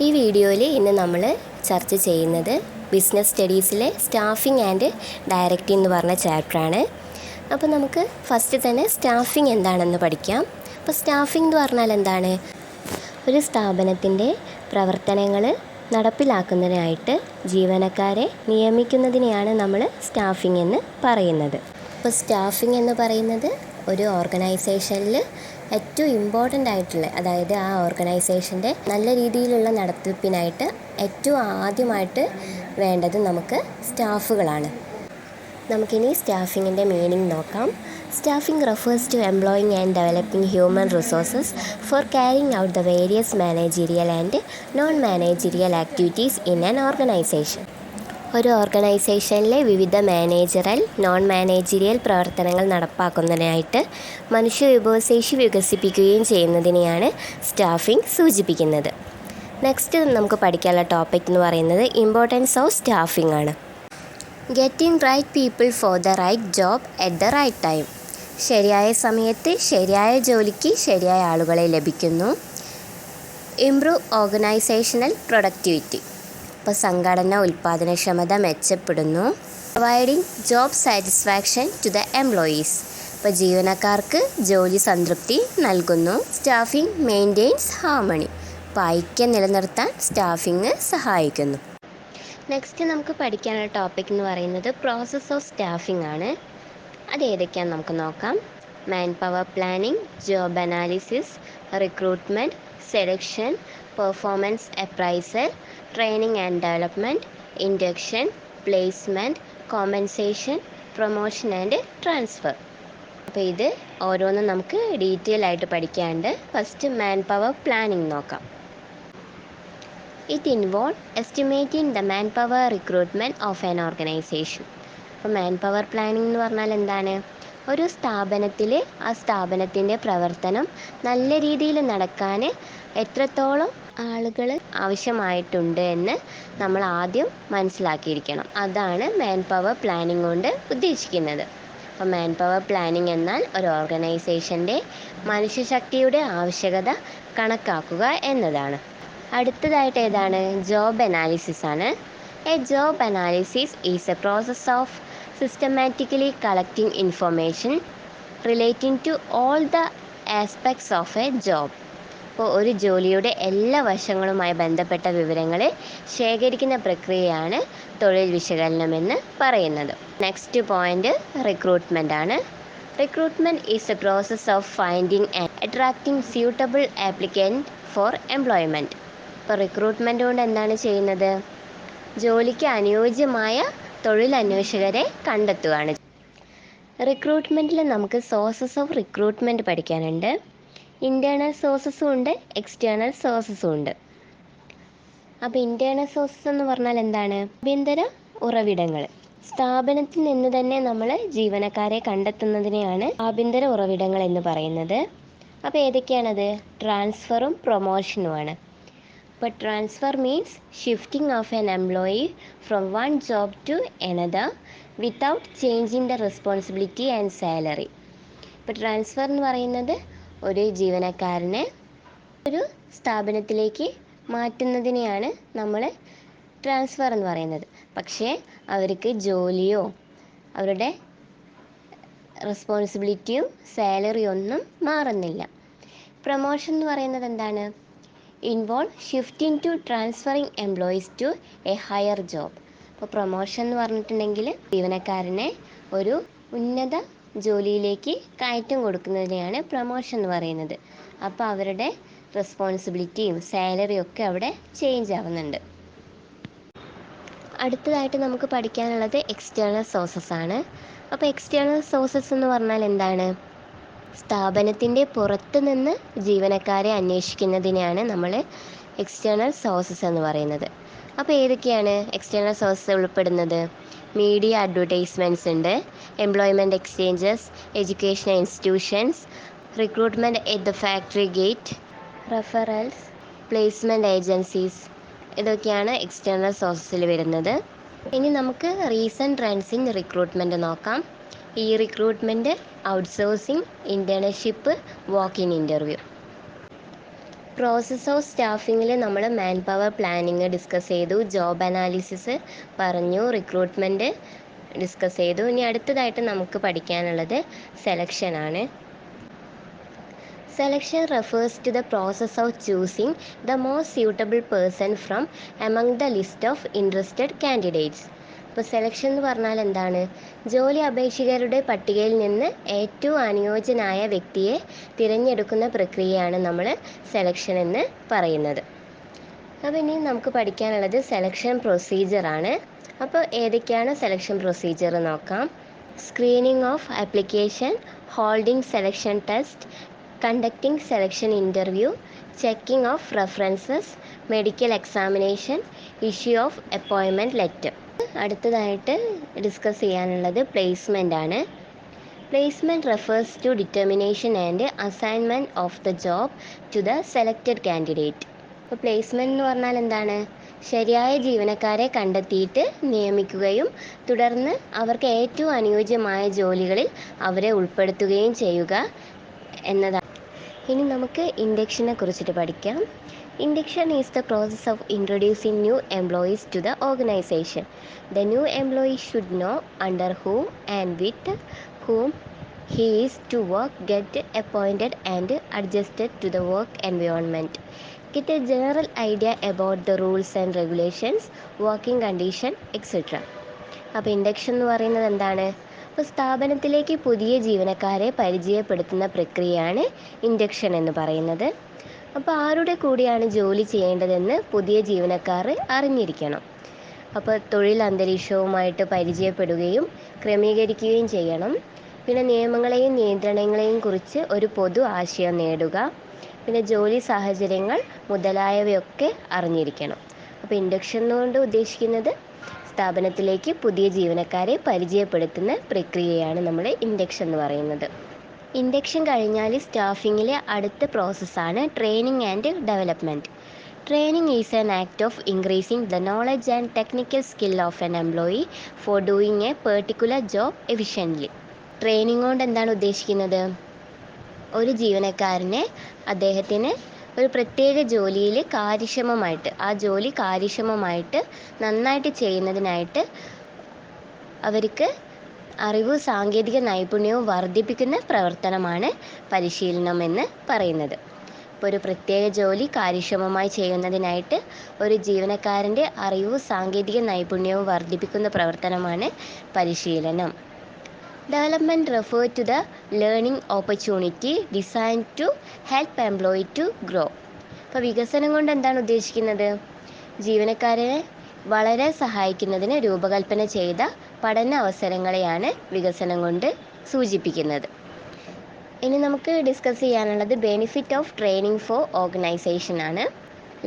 ഈ വീഡിയോയിൽ ഇന്ന് നമ്മൾ ചർച്ച ചെയ്യുന്നത് ബിസിനസ് സ്റ്റഡീസിലെ സ്റ്റാഫിംഗ് ആൻഡ് ഡയറക്റ്റിംഗ് എന്ന് പറഞ്ഞ ചാപ്റ്ററാണ്. അപ്പോൾ നമുക്ക് ഫസ്റ്റ് തന്നെ സ്റ്റാഫിംഗ് എന്താണെന്ന് പഠിക്കാം. അപ്പോൾ സ്റ്റാഫിംഗ് എന്ന് പറഞ്ഞാൽ എന്താണ്? ഒരു സ്ഥാപനത്തിൻ്റെ പ്രവർത്തനങ്ങൾ നടപ്പിലാക്കുന്നതിനായിട്ട് ജീവനക്കാരെ നിയമിക്കുന്നതിനെയാണ് നമ്മൾ സ്റ്റാഫിംഗ് എന്ന് പറയുന്നത്. അപ്പോൾ സ്റ്റാഫിംഗ് എന്ന് പറയുന്നത് ഒരു ഓർഗനൈസേഷനിൽ ഏറ്റവും ഇമ്പോർട്ടൻ്റ് ആയിട്ടുള്ള, അതായത് ആ ഓർഗനൈസേഷൻ്റെ നല്ല രീതിയിലുള്ള നടത്തിപ്പിനായിട്ട് ഏറ്റവും ആദ്യമായിട്ട് വേണ്ടത് നമുക്ക് സ്റ്റാഫുകളാണ്. നമുക്കിനി സ്റ്റാഫിങ്ങിൻ്റെ മീനിങ് നോക്കാം. Staffing refers to employing and developing human resources for carrying out the various managerial and non managerial activities in an organisation. ഒരു ഓർഗനൈസേഷനിലെ വിവിധ മാനേജറൽ, നോൺ മാനേജീരിയൽ പ്രവർത്തനങ്ങൾ നടപ്പാക്കുന്നതിനായിട്ട് മനുഷ്യ വിഭവശേഷി വികസിപ്പിക്കുകയും ചെയ്യുന്നതിനെയാണ് സ്റ്റാഫിംഗ് സൂചിപ്പിക്കുന്നത്. നെക്സ്റ്റ് നമുക്ക് പഠിക്കാനുള്ള ടോപ്പിക് എന്ന് പറയുന്നത് ഇമ്പോർട്ടൻസ് ഓഫ് സ്റ്റാഫിംഗ് ആണ്. Getting right people for the right job at the right time. ശരിയായ സമയത്ത് ശരിയായ ജോലിക്ക് ശരിയായ ആളുകളെ ലഭിക്കുന്നു. Improve organisational productivity. ഇപ്പോൾ സംഘടന ഉൽപ്പാദനക്ഷമത മെച്ചപ്പെടുന്നു. Providing job satisfaction to the employees. ഇപ്പോൾ ജീവനക്കാർക്ക് ജോലി സംതൃപ്തി നൽകുന്നു. Staffing maintains harmony. ഇപ്പോൾ ഐക്യം നിലനിർത്താൻ സ്റ്റാഫിംഗ് സഹായിക്കുന്നു. നെക്സ്റ്റ് നമുക്ക് പഠിക്കാനുള്ള ടോപ്പിക് എന്ന് പറയുന്നത് പ്രോസസ് ഓഫ് സ്റ്റാഫിംഗ് ആണ്. അത് ഏതൊക്കെയാണെന്ന് നമുക്ക് നോക്കാം. Man power planning, job analysis, recruitment, selection, performance appraisal, training and development, induction, placement, compensation, promotion and transfer. അപ്പോൾ ഇത് ഓരോന്നും നമുക്ക് ഡീറ്റെയിൽ ആയിട്ട് പഠിക്കാനുണ്ട്. ഫസ്റ്റ് മാൻ പവർ പ്ലാനിംഗ് നോക്കാം. It involve estimating the man power recruitment of an organisation. അപ്പോൾ man power planning എന്ന് പറഞ്ഞാൽ എന്താണ്? ഒരു സ്ഥാപനത്തിൽ ആ സ്ഥാപനത്തിൻ്റെ പ്രവർത്തനം നല്ല രീതിയിൽ നടക്കാൻ എത്രത്തോളം ആളുകൾ ആവശ്യമായിട്ടുണ്ട് എന്ന് നമ്മൾ ആദ്യം മനസ്സിലാക്കിയിരിക്കണം. അതാണ് മാൻ പവർ പ്ലാനിംഗ് കൊണ്ട് ഉദ്ദേശിക്കുന്നത്. അപ്പോൾ മാൻ പവർ പ്ലാനിംഗ് എന്നാൽ ഒരു ഓർഗനൈസേഷൻ്റെ മനുഷ്യശക്തിയുടെ ആവശ്യകത കണക്കാക്കുക എന്നതാണ്. അടുത്തതായിട്ട് ഏതാണ്? ജോബ് അനാലിസിസ് ആണ്. A job analysis is A process of systematically collecting information relating to all the aspects of a job. അപ്പോൾ ഒരു ജോലിയുടെ എല്ലാ വശങ്ങളുമായി ബന്ധപ്പെട്ട വിവരങ്ങൾ ശേഖരിക്കുന്ന പ്രക്രിയയാണ് തൊഴിൽ വിശകലനം എന്ന് പറയുന്നത്. നെക്സ്റ്റ് പോയിന്റ് റിക്രൂട്ട്മെൻ്റ് ആണ്. Recruitment is A process of finding and attracting suitable applicant four employment. ഇപ്പോൾ റിക്രൂട്ട്മെൻറ്റ് കൊണ്ട് എന്താണ് ചെയ്യുന്നത്? ജോലിക്ക് അനുയോജ്യമായ തൊഴിലന്വേഷകരെ കണ്ടെത്തുകയാണ്. റിക്രൂട്ട്മെൻറ്റിൽ നമുക്ക് സോഴ്സസ് ഓഫ് റിക്രൂട്ട്മെൻറ്റ് പഠിക്കാനുണ്ട്. ഇൻറ്റേർണൽ സോഴ്സസും ഉണ്ട്, എക്സ്റ്റേണൽ സോഴ്സസും ഉണ്ട്. അപ്പോൾ ഇൻറ്റേർണൽ സോഴ്സസ് എന്ന് പറഞ്ഞാൽ എന്താണ്? ആഭ്യന്തര ഉറവിടങ്ങൾ. സ്ഥാപനത്തിൽ നിന്ന് തന്നെ നമ്മൾ ജീവനക്കാരെ കണ്ടെത്തുന്നതിനെയാണ് ആഭ്യന്തര ഉറവിടങ്ങൾ എന്ന് പറയുന്നത്. അപ്പോൾ ഏതൊക്കെയാണത്? ട്രാൻസ്ഫറും പ്രൊമോഷനുമാണ്. But transfer means shifting of an employee from one job to another without changing the responsibility and salary. ഇപ്പോൾ ട്രാൻസ്ഫർ എന്ന് പറയുന്നത് ഒരു ജീവനക്കാരനെ ഒരു സ്ഥാപനത്തിലേക്ക് മാറ്റുന്നതിനെയാണ് നമ്മൾ ട്രാൻസ്ഫർ എന്ന് പറയുന്നത്. പക്ഷേ അവർക്ക് ജോലിയോ അവരുടെ റെസ്പോൺസിബിലിറ്റിയും സാലറിയും ഒന്നും മാറുന്നില്ല. പ്രൊമോഷൻ എന്ന് പറയുന്നത് എന്താണ്? Involve shifting to transferring employees to a higher job. അപ്പോൾ പ്രൊമോഷൻ എന്ന് പറഞ്ഞിട്ടുണ്ടെങ്കിൽ ജീവനക്കാരനെ ഒരു ഉന്നത ജോലിയിലേക്ക് കയറ്റം കൊടുക്കുന്നതിനെയാണ് പ്രൊമോഷൻ എന്ന് പറയുന്നത്. അപ്പോൾ അവരുടെ റെസ്പോൺസിബിലിറ്റിയും സാലറിയും ഒക്കെ അവിടെ ചേഞ്ച് ആവുന്നുണ്ട്. അടുത്തതായിട്ട് നമുക്ക് പഠിക്കാനുള്ളത് എക്സ്റ്റേണൽ സോഴ്സസ് ആണ്. അപ്പോൾ എക്സ്റ്റേണൽ സോഴ്സസ് എന്ന് പറഞ്ഞാൽ എന്താണ്? സ്ഥാപനത്തിൻ്റെ പുറത്ത് നിന്ന് ജീവനക്കാരെ അന്വേഷിക്കുന്നതിനെയാണ് നമ്മൾ എക്സ്റ്റേണൽ സോഴ്സസ് എന്ന് പറയുന്നത്. അപ്പോൾ ഏതൊക്കെയാണ് എക്സ്റ്റേണൽ സോഴ്സസ് ഉൾപ്പെടുന്നത്? മീഡിയ അഡ്വർടൈസ്മെൻറ്റ്സ് ഉണ്ട്, employment exchanges, educational institutions, recruitment at the factory gate, referrals, placement agencies. ഇതൊക്കെയാണ് എക്സ്റ്റേണൽ സോഴ്സസിൽ വരുന്നത്. ഇനി നമുക്ക് റീസെൻറ്റ് ട്രെൻഡ്സ് ഇൻ റിക്രൂട്ട്മെൻറ്റ് നോക്കാം. ഈ recruitment, outsourcing, internship, walk in interview. Process of സ്റ്റാഫിങ്ങിൽ നമ്മൾ മാൻ പവർ പ്ലാനിങ് ഡിസ്കസ് ചെയ്തു, ജോബ് അനാലിസിസ് പറഞ്ഞു, റിക്രൂട്ട്മെൻറ്റ് ഡിസ്കസ് ചെയ്തു. ഇനി അടുത്തതായിട്ട് നമുക്ക് പഠിക്കാനുള്ളത് സെലക്ഷനാണ്. Selection refers to the process of choosing the most suitable person from among the list of interested candidates. ഇപ്പോൾ സെലക്ഷൻ എന്ന് പറഞ്ഞാൽ എന്താണ്? ജോലി അപേക്ഷകരുടെ പട്ടികയിൽ നിന്ന് ഏറ്റവും അനുയോജ്യനായ വ്യക്തിയെ തിരഞ്ഞെടുക്കുന്ന പ്രക്രിയയാണ് നമ്മൾ സെലക്ഷൻ എന്ന് പറയുന്നത്. അപ്പോൾ ഇനി നമുക്ക് പഠിക്കാനുള്ളത് സെലക്ഷൻ പ്രൊസീജിയറാണ്. അപ്പോൾ ഏതൊക്കെയാണ് സെലക്ഷൻ പ്രൊസീജിയർ നോക്കാം. Screening of application, holding selection test, conducting selection interview, checking of references, medical examination, issue of appointment letter. അടുത്തതായിട്ട് ഡിസ്കസ് ചെയ്യാനുള്ളത് പ്ലേസ്മെൻ്റ് ആണ്. Placement refers to determination and assignment of the job to the selected candidate. അപ്പോൾ placement എന്ന് പറഞ്ഞാൽ എന്താണ്? ശരിയായ ജീവനക്കാരെ കണ്ടെത്തിയിട്ട് നിയമിക്കുകയും തുടർന്ന് അവർക്ക് ഏറ്റവും അനുയോജ്യമായ ജോലികളിൽ അവരെ ഉൾപ്പെടുത്തുകയും ചെയ്യുക എന്നതാണ്. ഇനി നമുക്ക് ഇൻഡക്ഷനെ കുറിച്ചിട്ട് പഠിക്കാം. Induction is the process of introducing new employees to the organisation. The new employee should know under whom and with whom he is to work, get appointed and adjusted to the work environment, get a general idea about the rules and regulations, working condition, etc. അപ്പോൾ induction എന്ന് പറയുന്നത് എന്താണ്? അപ്പോൾ സ്ഥാപനത്തിലേക്ക് പുതിയ ജീവനക്കാരെ പരിചയപ്പെടുത്തുന്ന പ്രക്രിയയാണ് ഇൻഡക്ഷൻ എന്ന് പറയുന്നത്. അപ്പോൾ ആരുടെ കൂടിയാണ് ജോലി ചെയ്യേണ്ടതെന്ന് പുതിയ ജീവനക്കാർ അറിഞ്ഞിരിക്കണം. അപ്പോൾ തൊഴിൽ അന്തരീക്ഷവുമായിട്ട് പരിചയപ്പെടുകയും ക്രമീകരിക്കുകയും ചെയ്യണം. പിന്നെ നിയമങ്ങളെയും നിയന്ത്രണങ്ങളെയും കുറിച്ച് ഒരു പൊതു ആശയം നേടുക. പിന്നെ ജോലി സാഹചര്യങ്ങൾ മുതലായവയൊക്കെ അറിഞ്ഞിരിക്കണം. അപ്പോൾ ഇൻഡക്ഷൻ കൊണ്ട് ഉദ്ദേശിക്കുന്നത് സ്ഥാപനത്തിലേക്ക് പുതിയ ജീവനക്കാരെ പരിചയപ്പെടുത്തുന്ന പ്രക്രിയയാണ് നമ്മൾ ഇൻഡക്ഷൻ എന്ന് പറയുന്നത്. ഇൻഡക്ഷൻ കഴിഞ്ഞാൽ സ്റ്റാഫിങ്ങിലെ അടുത്ത പ്രോസസ്സാണ് training and development. Training is an act of increasing the knowledge and technical skill of N employee four doing A particular job efficiently. Training കൊണ്ട് എന്താണ് ഉദ്ദേശിക്കുന്നത്? ഒരു ജീവനക്കാരനെ അദ്ദേഹത്തിന് ഒരു പ്രത്യേക ജോലിയിൽ ആ ജോലി കാര്യക്ഷമമായിട്ട് നന്നായിട്ട് ചെയ്യുന്നതിനായിട്ട് അവർക്ക് അറിവും സാങ്കേതിക നൈപുണ്യവും വർദ്ധിപ്പിക്കുന്ന പ്രവർത്തനമാണ് പരിശീലനം എന്ന് പറയുന്നത്. ഇപ്പോൾ ഒരു പ്രത്യേക ജോലി കാര്യക്ഷമമായി ചെയ്യുന്നതിനായിട്ട് ഒരു ജീവനക്കാരൻ്റെ അറിവും സാങ്കേതിക നൈപുണ്യവും വർദ്ധിപ്പിക്കുന്ന പ്രവർത്തനമാണ് പരിശീലനം. Development refer to the learning opportunity design to help employee to grow. അപ്പോൾ വികസനം കൊണ്ട് എന്താണ് ഉദ്ദേശിക്കുന്നത്? ജീവനക്കാരെ വളരെ സഹായിക്കുന്നതിന് രൂപകൽപ്പന ചെയ്ത പഠന അവസരങ്ങളെയാണ് വികസനം കൊണ്ട് സൂചിപ്പിക്കുന്നത്. ഇനി നമുക്ക് ഡിസ്കസ് ചെയ്യാനുള്ളത് benefit of training for organisation ആണ്.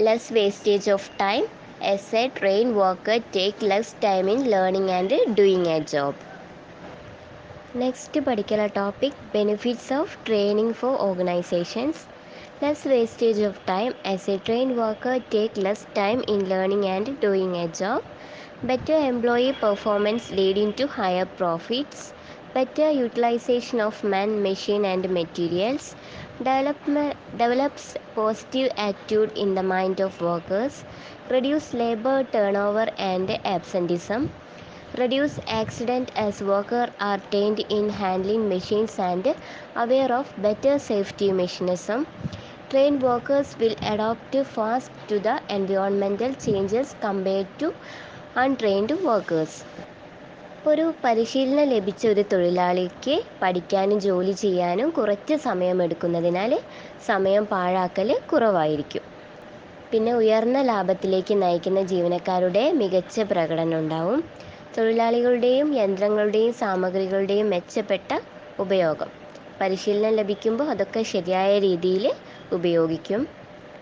Less wastage of time. As a train worker take less time in learning and doing a job. Next പഠിക്കുന്ന topic benefits of training for organisations. Less wastage of time, as a trained worker take less time in learning and doing a job. Better employee performance leading to higher profits. Better utilization of man, machine and materials. Develops positive attitude in the mind of workers. Reduce labor turnover and absenteeism. Reduce accident as workers are trained in handling machines and aware of better safety mechanism. Trained workers will adapt fast to the environmental changes compared to untrained workers. ഒരു പരിശീലനം ലഭിച്ച ഒരു തൊഴിലാളിക്ക് പഠിക്കാനും ജോലി ചെയ്യാനും കുറച്ച് സമയമെടുക്കുന്നതിനാൽ സമയം പാഴാക്കൽ കുറവായിരിക്കും. പിന്നെ ഉയർന്ന ലാഭത്തിലേക്ക് നയിക്കുന്ന ജീവനക്കാരുടെ മികച്ച പ്രകടനം ഉണ്ടാവും. തൊഴിലാളികളുടെയും യന്ത്രങ്ങളുടെയും സാമഗ്രികളുടെയും മെച്ചപ്പെട്ട ഉപയോഗം. പരിശീലനം ലഭിക്കുമ്പോൾ അതൊക്കെ ശരിയായ രീതിയിൽ ഉപയോഗിക്കും.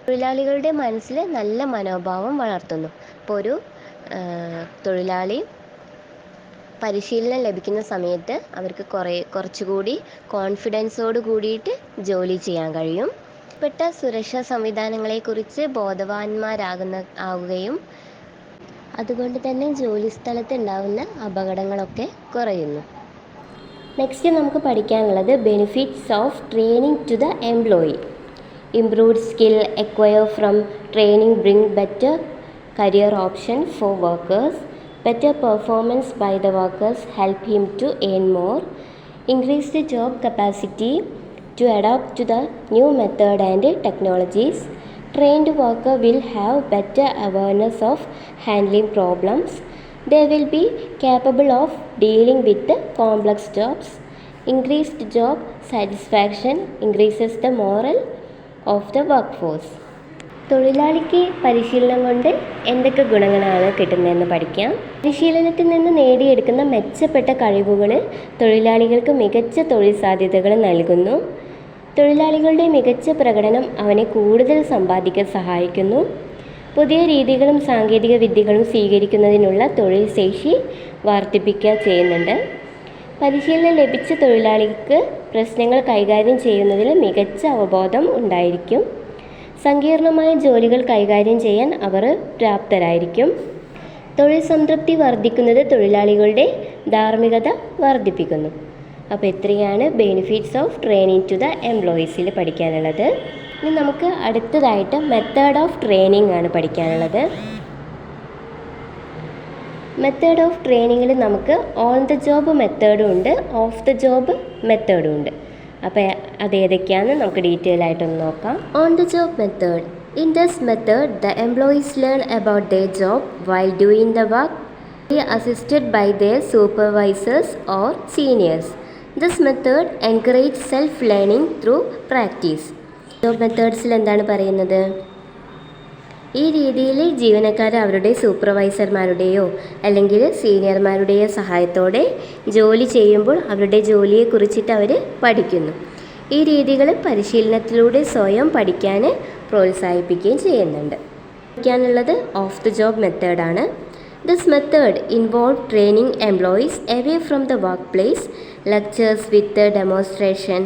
തൊഴിലാളികളുടെ മനസ്സിൽ നല്ല മനോഭാവം വളർത്തുന്നു. അപ്പോൾ ഒരു തൊഴിലാളി പരിശീലനം ലഭിക്കുന്ന സമയത്ത് അവർക്ക് കുറച്ചുകൂടി കോൺഫിഡൻസോട് കൂടിയിട്ട് ജോലി ചെയ്യാൻ കഴിയും. പെട്ട സുരക്ഷാ സംവിധാനങ്ങളെക്കുറിച്ച് ആവുകയും അതുകൊണ്ട് തന്നെ ജോലിസ്ഥലത്ത് ഉണ്ടാകുന്ന അപകടങ്ങളൊക്കെ കുറയുന്നു. നെക്സ്റ്റ് നമുക്ക് പഠിക്കാനുള്ളത് benefits of training to the employee. Improved skill acquired from training bring better career option for workers. Better performance by the workers help him to earn more. Increase the job capacity to adapt to the new method and technologies. Trained worker will have better awareness of handling problems. They will be capable of dealing with the complex jobs. Increased job satisfaction increases the morale of the workforce. തൊഴിലാളിക്ക് പരിശീലനം കൊണ്ട് എന്തൊക്കെ ഗുണങ്ങളാണ് കിട്ടുന്നതെന്ന് പഠിക്കാം. പരിശീലനത്തിൽ നിന്ന് നേടിയെടുക്കുന്ന മെച്ചപ്പെട്ട കഴിവുകൾ തൊഴിലാളികൾക്ക് മികച്ച തൊഴിൽ സാധ്യതകൾ നൽകുന്നു. തൊഴിലാളികളുടെ മികച്ച പ്രകടനം അവനെ കൂടുതൽ സമ്പാദിക്കാൻ സഹായിക്കുന്നു. പുതിയ രീതികളും സാങ്കേതിക വിദ്യകളും സ്വീകരിക്കുന്നതിനുള്ള തൊഴിൽ ശേഷി വർദ്ധിപ്പിക്കുക ചെയ്യുന്നുണ്ട്. പരിശീലനം ലഭിച്ച തൊഴിലാളിക്ക് പ്രശ്നങ്ങൾ കൈകാര്യം ചെയ്യുന്നതിൽ മികച്ച അവബോധം ഉണ്ടായിരിക്കും. സങ്കീർണമായ ജോലികൾ കൈകാര്യം ചെയ്യാൻ അവർ പ്രാപ്തരായിരിക്കും. തൊഴിൽ സംതൃപ്തി വർദ്ധിക്കുന്നത് തൊഴിലാളികളുടെ ധാർമ്മികത വർദ്ധിപ്പിക്കുന്നു. അപ്പോൾ ഇത്രയാണ് benefits of training to the എംപ്ലോയീസിൽ പഠിക്കാനുള്ളത്. ഇനി നമുക്ക് അടുത്തതായിട്ട് മെത്തേഡ് ഓഫ് ട്രെയിനിങ് ആണ് പഠിക്കാനുള്ളത്. മെത്തേഡ് ഓഫ് ട്രെയിനിങ്ങിൽ നമുക്ക് ഓൺ ദ ജോബ് മെത്തേഡും ഉണ്ട്, ഓഫ് ദ ജോബ് മെത്തേഡും ഉണ്ട്. അപ്പോൾ അത് ഏതൊക്കെയാണെന്ന് നമുക്ക് ഡീറ്റെയിൽ ആയിട്ടൊന്ന് നോക്കാം. On the job method. In this method the employees learn about their job while doing the work, assisted by their supervisors or seniors. This method encourage self learning through practice. Job മെത്തേഡ്സിൽ എന്താണ് പറയുന്നത്? ഈ രീതിയിൽ ജീവനക്കാർ അവരുടെ സൂപ്പർവൈസർമാരുടെയോ അല്ലെങ്കിൽ സീനിയർമാരുടെയോ സഹായത്തോടെ ജോലി ചെയ്യുമ്പോൾ അവരുടെ ജോലിയെക്കുറിച്ചിട്ട് അവർ പഠിക്കുന്നു. ഈ രീതികൾ പരിശീലനത്തിലൂടെ സ്വയം പഠിക്കാൻ പ്രോത്സാഹിപ്പിക്കുകയും ചെയ്യുന്നുണ്ട്. പഠിക്കാനുള്ളത് ഓഫ് ദ ജോബ് മെത്തേഡാണ്. This method involve training employees away from the work place. Lectures with demonstration,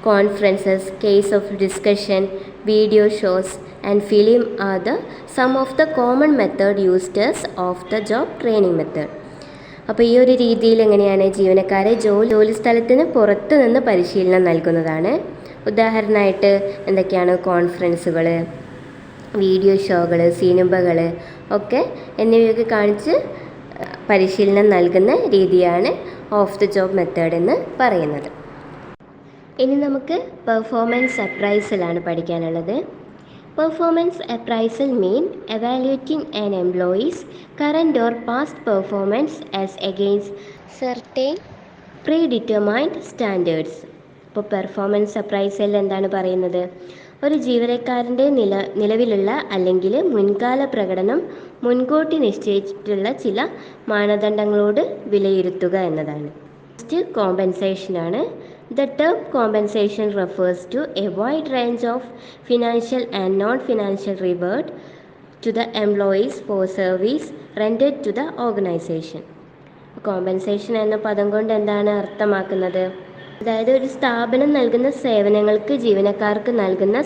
conferences, case of discussion, video shows and film are the some of the common method used as of the job training method. അപ്പോൾ ഈ ഒരു രീതിയിൽ എങ്ങനെയാണ് ജീവനക്കാരെ ജോലി സ്ഥലത്തിന് പുറത്ത് നിന്ന് പരിശീലനം നൽകുന്നതാണ്. ഉദാഹരണമായിട്ട് എന്തൊക്കെയാണ്? കോൺഫറൻസുകൾ, വീഡിയോ ഷോകൾ, സിനിമകൾ ഒക്കെ എന്നിവയൊക്കെ കാണിച്ച് പരിശീലനം നൽകുന്ന രീതിയാണ് ഓഫ് ദ ജോബ് മെത്തേഡ് എന്ന് പറയുന്നത്. ഇനി നമുക്ക് പെർഫോമൻസ് അപ്രൈസലാണ് പഠിക്കാനുള്ളത്. Performance appraisal mean evaluating an employees current or past performance as against certain predetermined standards. ഇപ്പോൾ പെർഫോമൻസ് അപ്രൈസൽ എന്താണ് പറയുന്നത്? ഒരു ജീവനക്കാരൻ്റെ നിലവിലുള്ള അല്ലെങ്കിൽ മുൻകാല പ്രകടനം മുൻകൂട്ടി നിശ്ചയിച്ചിട്ടുള്ള ചില മാനദണ്ഡങ്ങളോട് വിലയിരുത്തുക എന്നതാണ്. Next കോമ്പൻസേഷനാണ്. The term compensation refers to a wide range of financial and non-financial reward to the employees for service rendered to the organization. Compensation എന്ന പദം കൊണ്ട് എന്താണ് അർത്ഥമാക്കുന്നത്? അതായത് ഒരു സ്ഥാപനം നൽകുന്ന സേവനങ്ങൾക്ക് ജീവനക്കാർക്ക് നൽകുന്ന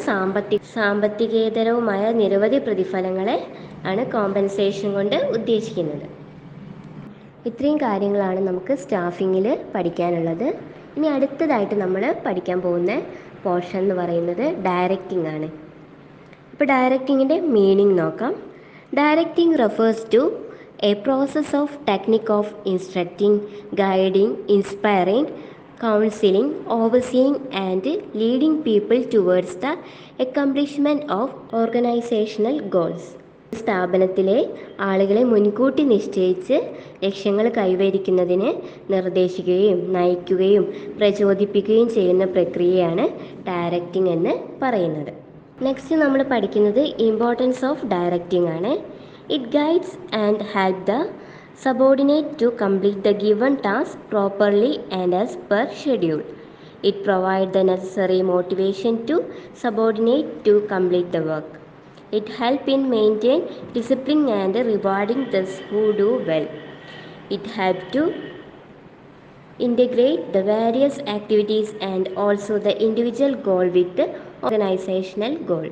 സാമ്പത്തികേതരവുമായ നിരവധി പ്രതിഫലങ്ങളെ ആണ് കോമ്പൻസേഷൻ കൊണ്ട് ഉദ്ദേശിക്കുന്നത്. ഇത്രയും കാര്യങ്ങളാണ് നമുക്ക് സ്റ്റാഫിങ്ങിൽ പഠിക്കാനുള്ളത്. ഇനി അടുത്തതായിട്ട് നമ്മൾ പഠിക്കാൻ പോകുന്ന പോർഷൻ എന്ന് പറയുന്നത് ഡയറക്റ്റിംഗ് ആണ്. അപ്പോൾ ഡയറക്റ്റിങ്ങിൻ്റെ മീനിങ് നോക്കാം. Directing refers to a process of technique of instructing, guiding, inspiring, counselling, overseeing and leading people towards the accomplishment of organisational goals. സ്ഥാപനത്തിലെ ആളുകളെ മുൻകൂട്ടി നിശ്ചയിച്ച് ലക്ഷ്യങ്ങൾ കൈവരിക്കുന്നതിന് നിർദ്ദേശിക്കുകയും നയിക്കുകയും പ്രചോദിപ്പിക്കുകയും ചെയ്യുന്ന പ്രക്രിയയാണ് ഡയറക്റ്റിംഗ് എന്ന് പറയുന്നത്. നെക്സ്റ്റ് നമ്മൾ പഠിക്കുന്നത് ഇമ്പോർട്ടൻസ് ഓഫ് ഡയറക്റ്റിംഗ് ആണ്. It guides and help the subordinate to complete the given task properly and as per schedule. It provide the necessary motivation to subordinate to complete the work. It helps in maintain discipline and rewarding those who do well. It helps to integrate the various activities and also the individual goal with the organizational goal.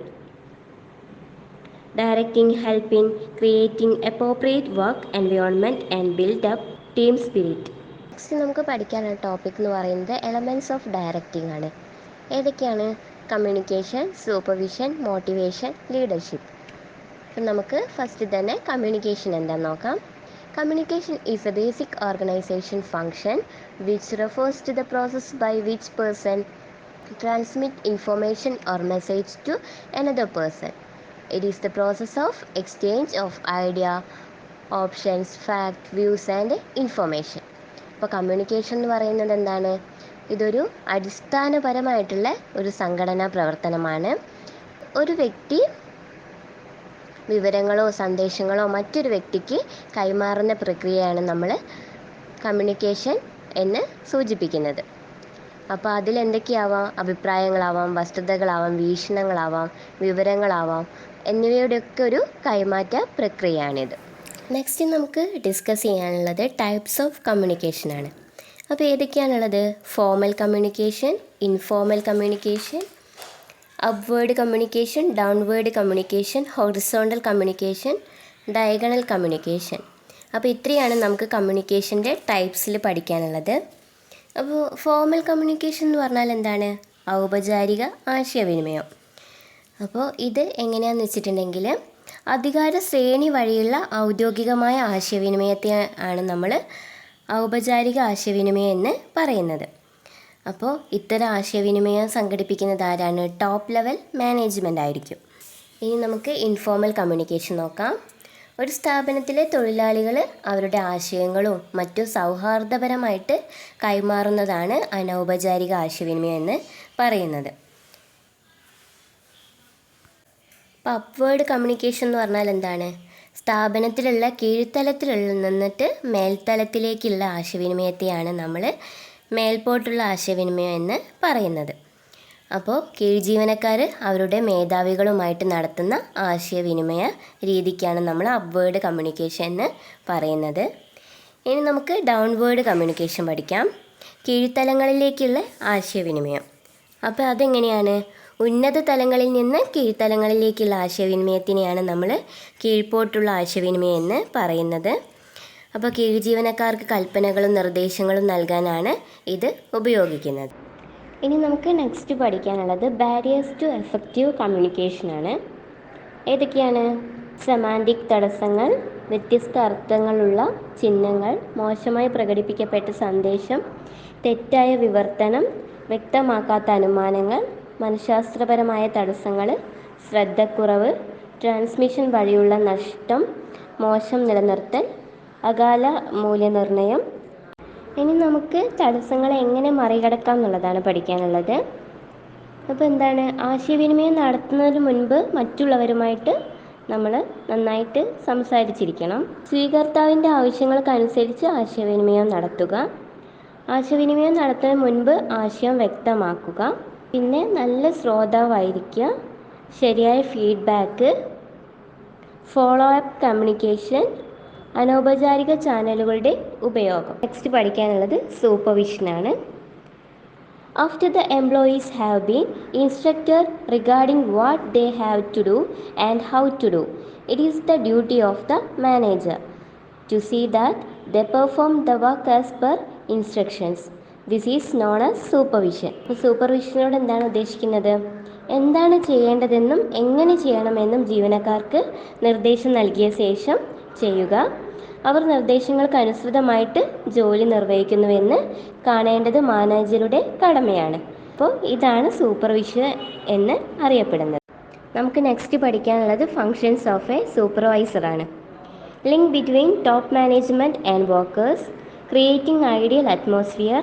Directing helps in creating appropriate work environment and build up team spirit. Next നമുക്ക് പഠിക്കാനുള്ള topic എന്ന് പറയുന്നത് elements of directing ആണ്. ഏതൊക്കെയാണ്? Communication, supervision, motivation, leadership. അപ്പം നമുക്ക് first തന്നെ communication എന്താണെന്ന് നോക്കാം. Communication is a basic organization function which refers to the process by which person transmit information or message to another person. It is the process of exchange of idea, options, fact, views and information. അപ്പോൾ communication എന്ന് പറയുന്നത് എന്താണ്? ഇതൊരു അടിസ്ഥാനപരമായിട്ടുള്ള ഒരു സംഘടനാ പ്രവർത്തനമാണ്. ഒരു വ്യക്തി വിവരങ്ങളോ സന്ദേശങ്ങളോ മറ്റൊരു വ്യക്തിക്ക് കൈമാറുന്ന പ്രക്രിയയാണ് നമ്മൾ കമ്മ്യൂണിക്കേഷൻ എന്ന് സൂചിപ്പിക്കുന്നത്. അപ്പോൾ അതിലെന്തൊക്കെയാവാം? അഭിപ്രായങ്ങളാവാം, വസ്തുതകളാവാം, വീക്ഷണങ്ങളാവാം, വിവരങ്ങളാവാം എന്നിവയുടെയൊക്കെ ഒരു കൈമാറ്റ പ്രക്രിയയാണിത്. നെക്സ്റ്റ് നമുക്ക് ഡിസ്കസ് ചെയ്യാനുള്ളത് ടൈപ്സ് ഓഫ് കമ്മ്യൂണിക്കേഷനാണ്. അപ്പോൾ ഏതൊക്കെയാണുള്ളത്? Formal communication, informal communication, upward communication, downward communication, horizontal communication, diagonal communication. അപ്പോൾ ഇത്രയാണ് നമുക്ക് കമ്മ്യൂണിക്കേഷൻ്റെ ടൈപ്സിൽ പഠിക്കാനുള്ളത്. അപ്പോൾ ഫോർമൽ കമ്മ്യൂണിക്കേഷൻ എന്ന് പറഞ്ഞാൽ എന്താണ്? ഔപചാരിക ആശയവിനിമയം. അപ്പോൾ ഇത് എങ്ങനെയാണെന്ന് വെച്ചിട്ടുണ്ടെങ്കിൽ അധികാര ശ്രേണി വഴിയുള്ള ഔദ്യോഗികമായ ആശയവിനിമയത്തെ ആണ് നമ്മൾ ഔപചാരിക ആശയവിനിമയം എന്ന് പറയുന്നത്. അപ്പോൾ ഇത്തരം ആശയവിനിമയം സംഘടിപ്പിക്കുന്നത് ആരാണ്? ടോപ്പ് ലെവൽ മാനേജ്മെൻ്റ് ആയിരിക്കും. ഇനി നമുക്ക് ഇൻഫോർമൽ കമ്മ്യൂണിക്കേഷൻ നോക്കാം. ഒരു സ്ഥാപനത്തിലെ തൊഴിലാളികൾ അവരുടെ ആശയങ്ങളും മറ്റും സൗഹാർദ്ദപരമായിട്ട് കൈമാറുന്നതാണ് അനൗപചാരിക ആശയവിനിമയം എന്ന് പറയുന്നത്. അപ്പോൾ അപ്വേർഡ് കമ്മ്യൂണിക്കേഷൻ എന്ന് പറഞ്ഞാൽ എന്താണ്? സ്ഥാപനത്തിലുള്ള കീഴ്ത്തലത്തിൽ നിന്നിട്ട് മേൽത്തലത്തിലേക്കുള്ള ആശയവിനിമയത്തെയാണ് നമ്മൾ മേൽപോട്ടുള്ള ആശയവിനിമയം എന്ന് പറയുന്നത്. അപ്പോൾ കീഴ് ജീവനക്കാർ അവരുടെ മേധാവികളുമായിട്ട് നടത്തുന്ന ആശയവിനിമയ രീതിക്കാണ് നമ്മൾ അപ്വേർഡ് കമ്മ്യൂണിക്കേഷൻ എന്ന് പറയുന്നത്. ഇനി നമുക്ക് ഡൗൺവേർഡ് കമ്മ്യൂണിക്കേഷൻ പഠിക്കാം. കീഴ്ത്തലങ്ങളിലേക്കുള്ള ആശയവിനിമയം. അപ്പോൾ അതെങ്ങനെയാണ്? ഉന്നത തലങ്ങളിൽ നിന്ന് കീഴ്ത്തലങ്ങളിലേക്കുള്ള ആശയവിനിമയത്തിനെയാണ് നമ്മൾ കീഴ്പോട്ടുള്ള ആശയവിനിമയം എന്ന് പറയുന്നത്. അപ്പോൾ കീഴ് ജീവനക്കാർക്ക് കൽപ്പനകളും നിർദ്ദേശങ്ങളും നൽകാനാണ് ഇത് ഉപയോഗിക്കുന്നത്. ഇനി നമുക്ക് നെക്സ്റ്റ് പഠിക്കാനുള്ളത് ബാരിയേഴ്സ് ടു എഫക്റ്റീവ് കമ്മ്യൂണിക്കേഷനാണ്. ഏതൊക്കെയാണ്? സെമാൻറ്റിക് തടസ്സങ്ങൾ, വ്യത്യസ്ത അർത്ഥങ്ങളുള്ള ചിഹ്നങ്ങൾ, മോശമായി പ്രകടിപ്പിക്കപ്പെട്ട സന്ദേശം, തെറ്റായ വിവർത്തനം, വ്യക്തമാക്കാത്ത അനുമാനങ്ങൾ, മനഃശാസ്ത്രപരമായ തടസ്സങ്ങൾ, ശ്രദ്ധക്കുറവ്, ട്രാൻസ്മിഷൻ വഴിയുള്ള നഷ്ടം, മോശം നിലനിർത്തൽ, അകാല മൂല്യനിർണ്ണയം. ഇനി നമുക്ക് തടസ്സങ്ങളെ എങ്ങനെ മറികടക്കാം എന്നുള്ളതാണ് പഠിക്കാനുള്ളത്. അപ്പോൾ എന്താണ്? ആശയവിനിമയം നടത്തുന്നതിന് മുൻപ് മറ്റുള്ളവരുമായിട്ട് നമ്മൾ നന്നായിട്ട് സംസാരിച്ചിരിക്കണം. സ്വീകർത്താവിൻ്റെ ആവശ്യങ്ങൾക്കനുസരിച്ച് ആശയവിനിമയം നടത്തുക. ആശയവിനിമയം നടത്തുന്നതിന് മുൻപ് ആശയം വ്യക്തമാക്കുക. പിന്നെ നല്ല ശ്രോതാവായിരിക്കുക. ശരിയായ ഫീഡ്ബാക്ക്, ഫോളോ അപ്പ് കമ്മ്യൂണിക്കേഷൻ, അനൗപചാരിക ചാനലുകളുടെ ഉപയോഗം. നെക്സ്റ്റ് പഠിക്കാനുള്ളത് സൂപ്പർവിഷനാണ്. After the employees have been instructed regarding what they have to do and how to do, it is the duty of the manager to see that they perform the work as per instructions. This is known as supervision. സൂപ്പർവിഷനോട് എന്താണ് ഉദ്ദേശിക്കുന്നത്? എന്താണ് ചെയ്യേണ്ടതെന്നും എങ്ങനെ ചെയ്യണമെന്നും ജീവനക്കാർക്ക് നിർദ്ദേശം നൽകിയ ശേഷം ചെയ്യുക. അവർ നിർദ്ദേശങ്ങൾക്ക് അനുസൃതമായിട്ട് ജോലി നിർവഹിക്കുന്നുവെന്ന് കാണേണ്ടത് മാനേജറുടെ കടമയാണ്. അപ്പോൾ ഇതാണ് സൂപ്പർവിഷൻ എന്ന് അറിയപ്പെടുന്നത്. നമുക്ക് നെക്സ്റ്റ് പഠിക്കാനുള്ളത് ഫങ്ഷൻസ് ഓഫ് എ സൂപ്പർവൈസറാണ്. Link between top management and workers, creating ideal atmosphere,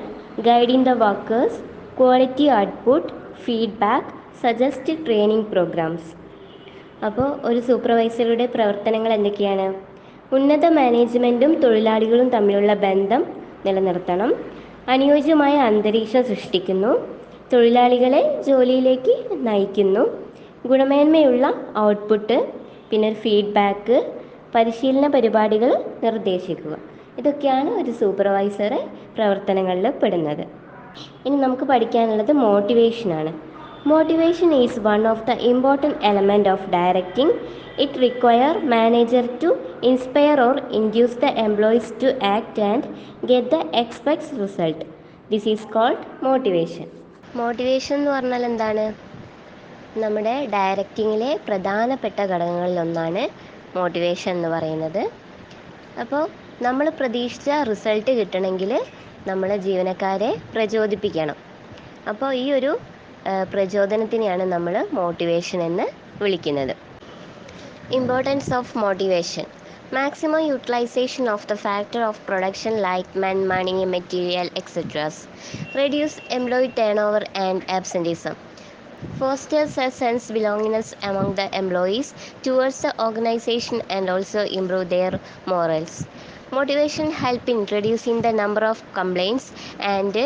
guiding the workers, quality output, feedback, suggest training programs. അപ്പോൾ ഒരു സൂപ്പർവൈസറുടെ പ്രവർത്തനങ്ങൾ എന്തൊക്കെയാണ്? ഉന്നത മാനേജ്മെൻറ്റും തൊഴിലാളികളും തമ്മിലുള്ള ബന്ധം നിലനിർത്തണം, അനുയോജ്യമായ അന്തരീക്ഷം സൃഷ്ടിക്കുന്നു, തൊഴിലാളികളെ ജോലിയിലേക്ക് നയിക്കുന്നു, ഗുണമേന്മയുള്ള ഔട്ട്പുട്ട്, പിന്നെ ഫീഡ്ബാക്ക്, പരിശീലന പരിപാടികൾ നിർദ്ദേശിക്കുക. ഇതൊക്കെയാണ് ഒരു സൂപ്പർവൈസറെ പ്രവർത്തനങ്ങളിൽ പെടുന്നത്. ഇനി നമുക്ക് പഠിക്കാനുള്ളത് മോട്ടിവേഷനാണ്. Motivation is one of the important element of directing. It requires manager to inspire or induce the employees to act and get the expected result. This is called motivation. Motivation എന്ന് പറഞ്ഞാൽ എന്താണ്? നമ്മുടെ ഡയറക്റ്റിങ്ങിലെ പ്രധാനപ്പെട്ട ഘടകങ്ങളിലൊന്നാണ് മോട്ടിവേഷൻ എന്ന് പറയുന്നത്. അപ്പോൾ നമ്മൾ പ്രതീക്ഷിച്ച റിസൾട്ട് കിട്ടണമെങ്കിൽ നമ്മൾ ജീവനക്കാരെ പ്രചോദിപ്പിക്കണം. അപ്പോൾ ഈ ഒരു പ്രചോദനത്തിനെയാണ് നമ്മൾ മോട്ടിവേഷൻ എന്ന് വിളിക്കുന്നത്. Importance of motivation. Maximum utilization of the factor of production like men, money, material, etc. Reduce employee turnover and absenteeism. Fosters a sense of belongingness among the employees towards the organization and also improve their morals. Motivation help in reducing the number of complaints and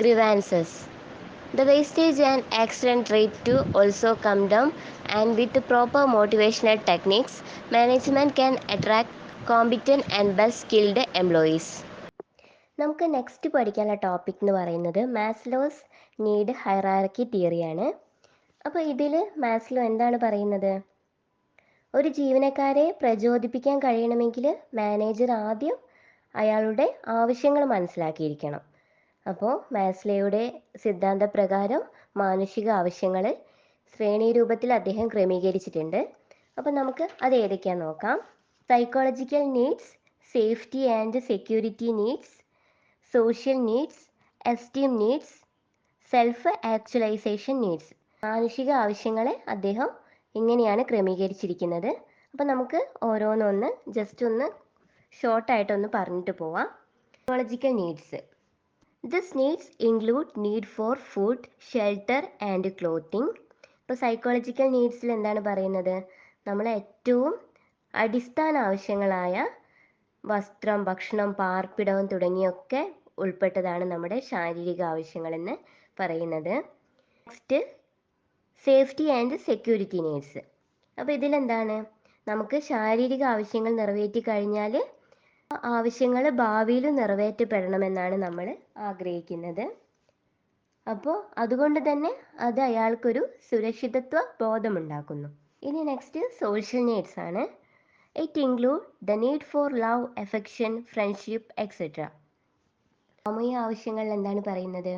grievances. The wastage and accident rate to also come down, and with the proper motivational techniques, management can attract competent and best skilled employees. നമുക്ക് next പഠിക്കാനുള്ള topic എന്ന് പറയുന്നത് Maslow's need hierarchy തിയറിയാണ്. അപ്പോൾ ഇതിൽ Maslow എന്താണ് പറയുന്നത്? ഒരു ജീവനക്കാരെ പ്രചോദിപ്പിക്കാൻ കഴിയണമെങ്കിൽ മാനേജർ ആദ്യം അയാളുടെ ആവശ്യങ്ങൾ മനസ്സിലാക്കിയിരിക്കണം. അപ്പോൾ മാസ്ലോയുടെ സിദ്ധാന്തപ്രകാരം മാനുഷിക ആവശ്യങ്ങൾ ശ്രേണി രൂപത്തിൽ അദ്ദേഹം ക്രമീകരിച്ചിട്ടുണ്ട്. അപ്പോൾ നമുക്ക് അത് ഏതൊക്കെയാണെന്ന് നോക്കാം. Psychological needs, safety and security needs, social needs, esteem needs, self actualisation needs. മാനുഷിക ആവശ്യങ്ങളെ അദ്ദേഹം ഇങ്ങനെയാണ് ക്രമീകരിച്ചിരിക്കുന്നത്. അപ്പോൾ നമുക്ക് ഓരോന്നൊന്ന് ജസ്റ്റ് ഒന്ന് ഷോർട്ടായിട്ടൊന്ന് പറഞ്ഞിട്ട് പോവാം. Psychological needs. These needs include need for food, shelter and clothing. ഇപ്പോൾ സൈക്കോളജിക്കൽ നീഡ്സിൽ എന്താണ് പറയുന്നത്? നമ്മളെ ഏറ്റവും അടിസ്ഥാന ആവശ്യങ്ങളായ വസ്ത്രം, ഭക്ഷണം, പാർപ്പിടം തുടങ്ങിയൊക്കെ ഉൾപ്പെട്ടതാണ് നമ്മുടെ ശാരീരിക ആവശ്യങ്ങളെന്ന് പറയുന്നത്. Next safety and security needs. അപ്പോൾ ഇതിലെന്താണ്? നമുക്ക് ശാരീരിക ആവശ്യങ്ങൾ നിറവേറ്റി കഴിഞ്ഞാൽ ആവശ്യങ്ങൾ ഭാവിയിൽ നിറവേറ്റപ്പെടണമെന്നാണ് നമ്മൾ ആഗ്രഹിക്കുന്നത്. അപ്പോൾ അതുകൊണ്ട് തന്നെ അത് അയാൾക്കൊരു സുരക്ഷിതത്വ ബോധമുണ്ടാക്കുന്നു. ഇനി നെക്സ്റ്റ് സോഷ്യൽ നീഡ്സ് ആണ്. It include the need for love, affection, friendship etcetera. സാമൂഹിക ആവശ്യങ്ങളിൽ എന്താണ് പറയുന്നത്?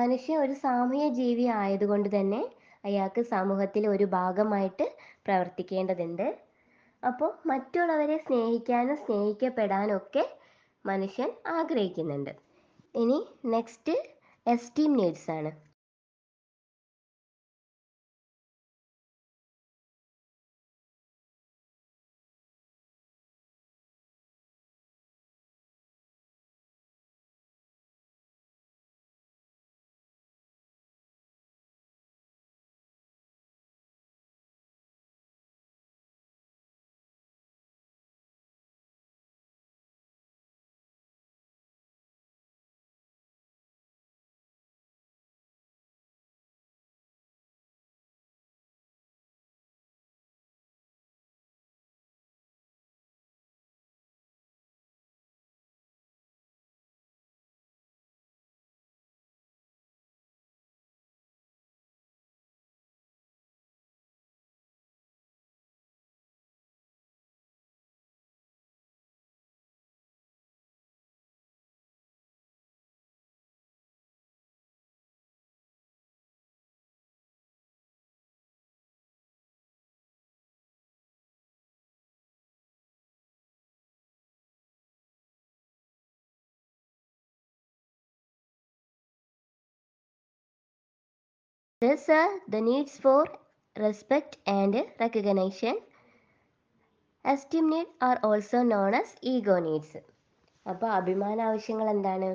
മനുഷ്യൻ ഒരു സാമൂഹ്യ ജീവി ആയതുകൊണ്ട് തന്നെ അയാൾക്ക് സമൂഹത്തിൽ ഒരു ഭാഗമായിട്ട് പ്രവർത്തിക്കേണ്ടതുണ്ട്. അപ്പോൾ മറ്റുള്ളവരെ സ്നേഹിക്കാനും സ്നേഹിക്കപ്പെടാനും ഒക്കെ മനുഷ്യൻ ആഗ്രഹിക്കുന്നുണ്ട്. ഇനി നെക്സ്റ്റ് എസ്റ്റീം നീഡ്സ് ആണ്. These are the needs for respect and recognition. Esteem needs are also known as ego needs. അപ്പോൾ അഭിമാന ആവശ്യങ്ങൾ എന്താണ്?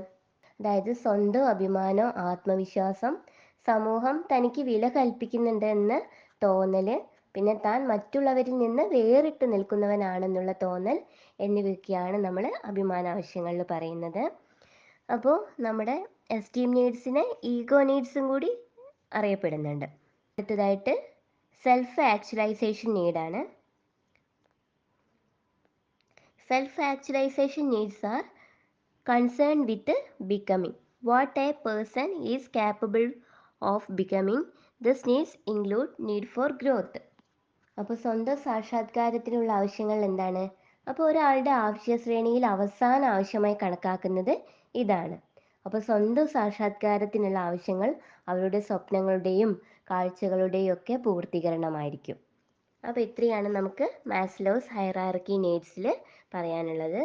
അതായത് സ്വന്തം അഭിമാനം, ആത്മവിശ്വാസം, സമൂഹം തനിക്ക് വില കൽപ്പിക്കുന്നുണ്ട് എന്ന് തോന്നൽ, പിന്നെ താൻ മറ്റുള്ളവരിൽ നിന്ന് വേറിട്ട് നിൽക്കുന്നവനാണെന്നുള്ള തോന്നൽ എന്നിവയൊക്കെയാണ് നമ്മൾ അഭിമാന ആവശ്യങ്ങളിൽ പറയുന്നത്. അപ്പോൾ നമ്മുടെ എസ്റ്റീം നീഡ്സിനെ ഈഗോ നീഡ്സും കൂടി അറിയപ്പെടുന്നുണ്ട്. അടുത്തതായിട്ട് സെൽഫ് ആക്ച്വലൈസേഷൻ നീഡാണ്. Self actualisation needs are concerned with becoming what a person is capable of becoming. This needs include need for growth. അപ്പോൾ സ്വന്തം സാക്ഷാത്കാരത്തിനുള്ള ആവശ്യങ്ങൾ എന്താണ്? അപ്പോൾ ഒരാളുടെ ആവശ്യ ശ്രേണിയിൽ അവസാന ആവശ്യമായി കണക്കാക്കുന്നത് ഇതാണ്. അപ്പോൾ സ്വന്തം സാക്ഷാത്കാരത്തിനുള്ള ആവശ്യങ്ങൾ അവരുടെ സ്വപ്നങ്ങളുടെയും കാഴ്ചകളുടെയൊക്കെ പൂർത്തീകരണമായിരിക്കും. അപ്പോൾ ഇത്രയാണ് നമുക്ക് മാസ്ലോസ് ഹൈറാർക്കി നീഡ്സിൽ പറയാനുള്ളത്.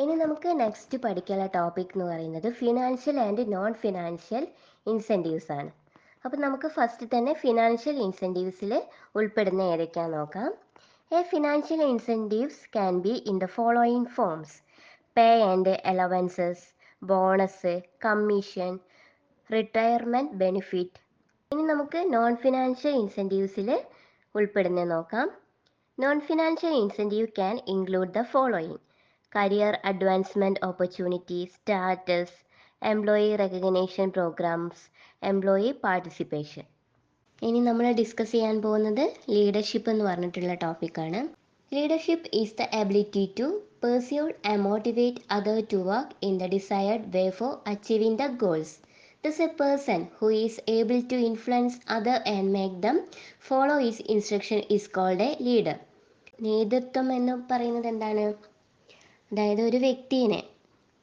ഇനി നമുക്ക് നെക്സ്റ്റ് പഠിക്കാനുള്ള ടോപ്പിക് എന്ന് പറയുന്നത് financial and non financial incentives ആണ്. അപ്പോൾ നമുക്ക് ഫസ്റ്റ് തന്നെ ഫിനാൻഷ്യൽ ഇൻസെൻറ്റീവ്സിൽ ഉൾപ്പെടുന്ന ഏതൊക്കെയാണെന്ന് നോക്കാം. Financial incentives can be in the following forms: pay and allowances, bonus, commission, retirement benefit. ഇനി നമുക്ക് നോൺ ഫിനാൻഷ്യൽ ഇൻസെൻറ്റീവ്സിൽ ഉൾപ്പെടുന്ന നോക്കാം. Non financial incentive can include the following: career advancement opportunities, status, employee recognition programs, employee participation. ഇനി നമ്മൾ discuss ചെയ്യാൻ പോകുന്നത് leadership എന്ന് പറഞ്ഞിട്ടുള്ള ടോപ്പിക്കാണ്. Leadership is the ability to pursue and motivate other to work in the desired way for achieving the goals. Thus a person who is able to influence other and make them follow his instruction is called a leader. നേതൃത്വം എന്ന് പറയുന്നത് എന്താണ്? അതായത് ഒരു വ്യക്തിയെ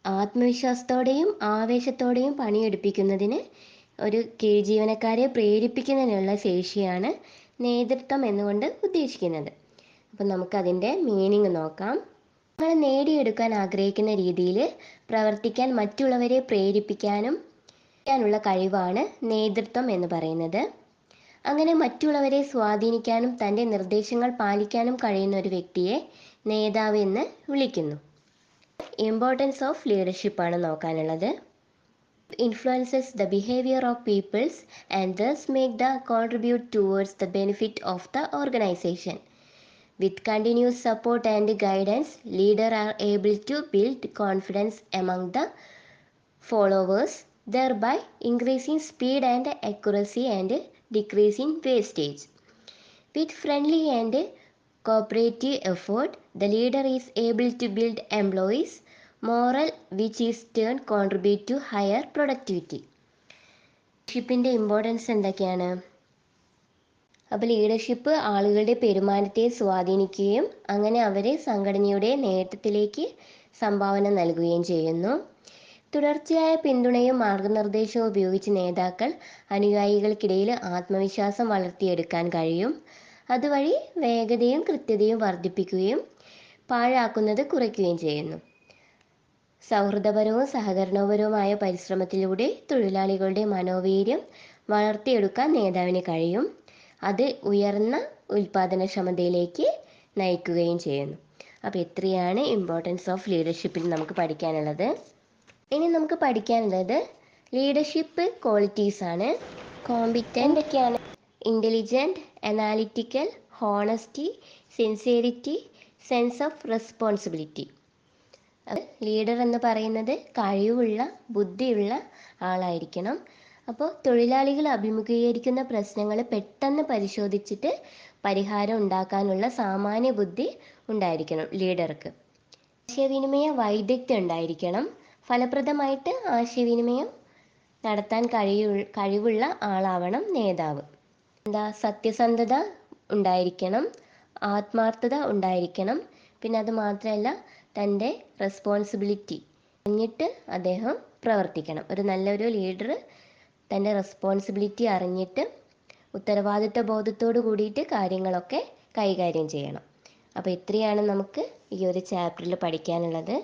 ആത്മവിശ്വാസത്തോടെയും ആവേശത്തോടെയും പണിയെടുപ്പിക്കുന്നതിന്, ഒരു കീഴ്ജീവനക്കാരെ പ്രേരിപ്പിക്കുന്നതിനുള്ള ശേഷിയാണ് നേതൃത്വം എന്നുകൊണ്ട് ഉദ്ദേശിക്കുന്നത്. അപ്പം നമുക്കതിൻ്റെ മീനിങ് നോക്കാം. നമ്മൾ നേടിയെടുക്കാൻ ആഗ്രഹിക്കുന്ന രീതിയിൽ പ്രവർത്തിക്കാൻ മറ്റുള്ളവരെ പ്രേരിപ്പിക്കാനും നുള്ള കഴിവാണ് നേതൃത്വം എന്ന് പറയുന്നത്. അങ്ങനെ മറ്റുള്ളവരെ സ്വാധീനിക്കാനും തൻ്റെ നിർദ്ദേശങ്ങൾ പാലിക്കാനും കഴിയുന്ന ഒരു വ്യക്തിയെ നേതാവ് എന്ന് വിളിക്കുന്നു. ഇമ്പോർട്ടൻസ് ഓഫ് ലീഡർഷിപ്പ് ആണ് നോക്കാനുള്ളത്. Influences the behaviour of peoples and thus make the contribute towards the benefit of the organisation. With continuous support and guidance, leader are able to build confidence among the followers, thereby increasing speed and accuracy and decreasing wastage. With friendly and cooperative effort, the leader is able to build employees' morale, which is turn contribute to higher productivity. ലീഡർഷിപ്പിൻ്റെ importance എന്തൊക്കെയാണ്? അപ്പോൾ leadership ആളുകളുടെ പെരുമാറ്റത്തെ സ്വാധീനിക്കുകയും അങ്ങനെ അവരെ സംഘടനയുടെ നേട്ടത്തിലേക്ക് സംഭാവന നൽകുകയും ചെയ്യുന്നു. തുടർച്ചയായ പിന്തുണയും മാർഗനിർദ്ദേശവും ഉപയോഗിച്ച് നേതാക്കൾ അനുയായികൾക്കിടയിൽ ആത്മവിശ്വാസം വളർത്തിയെടുക്കാൻ കഴിയും. അതുവഴി വേഗതയും കൃത്യതയും വർദ്ധിപ്പിക്കുകയും പാഴാക്കുന്നത് കുറയ്ക്കുകയും ചെയ്യുന്നു. സൗഹൃദപരവും സഹകരണപരവുമായ പരിശ്രമത്തിലൂടെ തൊഴിലാളികളുടെ മനോവീര്യം വളർത്തിയെടുക്കാൻ നേതാവിന് കഴിയും. അത് ഉയർന്ന ഉൽപ്പാദനക്ഷമതയിലേക്ക് നയിക്കുകയും ചെയ്യുന്നു. അപ്പോൾ ഇത്രയാണ് ഇമ്പോർട്ടൻസ് ഓഫ് ലീഡർഷിപ്പിൽ നമുക്ക് പഠിക്കാനുള്ളത്. ഇനി നമുക്ക് പഠിക്കാനുള്ളത് ലീഡർഷിപ്പ് ക്വാളിറ്റീസ് ആണ്. കോമ്പിറ്റൻ്റ് ഒക്കെയാണ്: intelligent, analytical, honesty, sincerity, sense of responsibility. Leader എന്ന് പറയുന്നത് കഴിവുള്ള, ബുദ്ധിയുള്ള ആളായിരിക്കണം. അപ്പോൾ തൊഴിലാളികൾ അഭിമുഖീകരിക്കുന്ന പ്രശ്നങ്ങൾ പെട്ടെന്ന് പരിശോധിച്ചിട്ട് പരിഹാരം ഉണ്ടാക്കാനുള്ള സാമാന്യ ബുദ്ധി ഉണ്ടായിരിക്കണം ലീഡർക്ക്. ആശയവിനിമയ വൈദഗ്ധ്യം ഉണ്ടായിരിക്കണം. ഫലപ്രദമായിട്ട് ആശയവിനിമയം നടത്താൻ കഴിവുള്ള ആളാവണം നേതാവ്. സത്യസന്ധത ഉണ്ടായിരിക്കണം, ആത്മാർത്ഥത ഉണ്ടായിരിക്കണം. പിന്നെ അത് മാത്രമല്ല, തൻ്റെ റെസ്പോൺസിബിലിറ്റി അറിഞ്ഞിട്ട് അദ്ദേഹം പ്രവർത്തിക്കണം. ഒരു നല്ലൊരു ലീഡർ തൻ്റെ റെസ്പോൺസിബിലിറ്റി അറിഞ്ഞിട്ട് ഉത്തരവാദിത്വ ബോധത്തോട് കൂടിയിട്ട് കാര്യങ്ങളൊക്കെ കൈകാര്യം ചെയ്യണം. അപ്പോൾ ഇത്രയാണ് നമുക്ക് ഈ ഒരു ചാപ്റ്ററിൽ പഠിക്കാനുള്ളത്.